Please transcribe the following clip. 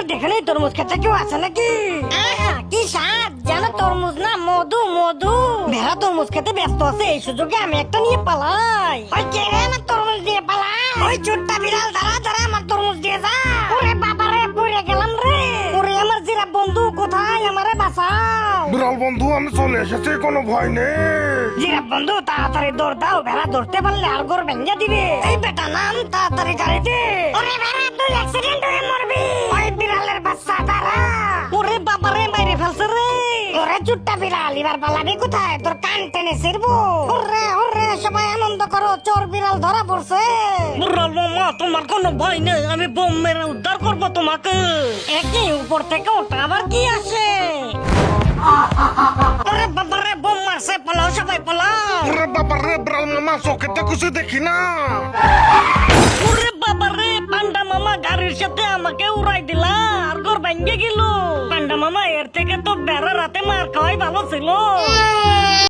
দেখে তরমুজ খেতে কেউ আছে নাকি? কি স্বাদ জানো, তরমুজ না মধু মধু। ভেড়া তরমুজ খেতে ব্যস্ত আছে, এই সুযোগে আমি একটা নিয়ে পালাই। ওই কে রে আমার তরমুজ দিয়ে পালাই? ওই ছোট্টা বিড়াল, দাঁড়া দাঁড়া, আমার তরমুজ দিয়ে যা। ওরে বাবা রে, পড়ে গেলাম রে। ওরে আমার জিরাফ বন্ধু কোথায়, আমারে বাঁচাও। বিড়াল বন্ধু আমি চলে এসেছি, কোনো ভয় নেই। জিরাফ বন্ধু তাড়াতাড়ি দৌড় দাও, ভেড়া ধরতে পারলে আর গোর ভেঙে দিবে। এই বেটা নাম তাড়াতাড়ি গাড়িতে। ওরে ভেড়া তুই অ্যাক্সিডেন্ট হয়ে মরবি। ওই বিড়ালের বাচ্চা দাঁড়া। ওরে বাবা রে, মাইরে ফেলছে রে। ওরে চুট্টা বিড়াল, এবার পালাবি কোথায়? তোর কান টেনে ছিড়বো। ওরে ওরে সবাই আনন্দ করো, চোর বিড়াল ধরা পড়ছে। বিড়াল মামা তোমার কোনো ভয় নেই, আমি বোম মেরে উদ্ধার করবো তোমাকে। একই উপর থেকে ওটা আবার কি আসে? আরে বাবা রে, বোম মারছে, পালাও সবাই পালাও। ওরে বাবা রে, বিড়াল মামা চোখেতে কিছু দেখি না। ওরে বাবা রে, পান্ডা মামা গাড়ির সাথে আমাকে উড়াই দিলা, আর ঘর ভেঙে গেল। পান্ডা মামা এর থেকে তো বেড়া রাতে মার খাওয়াই ভালো ছিল।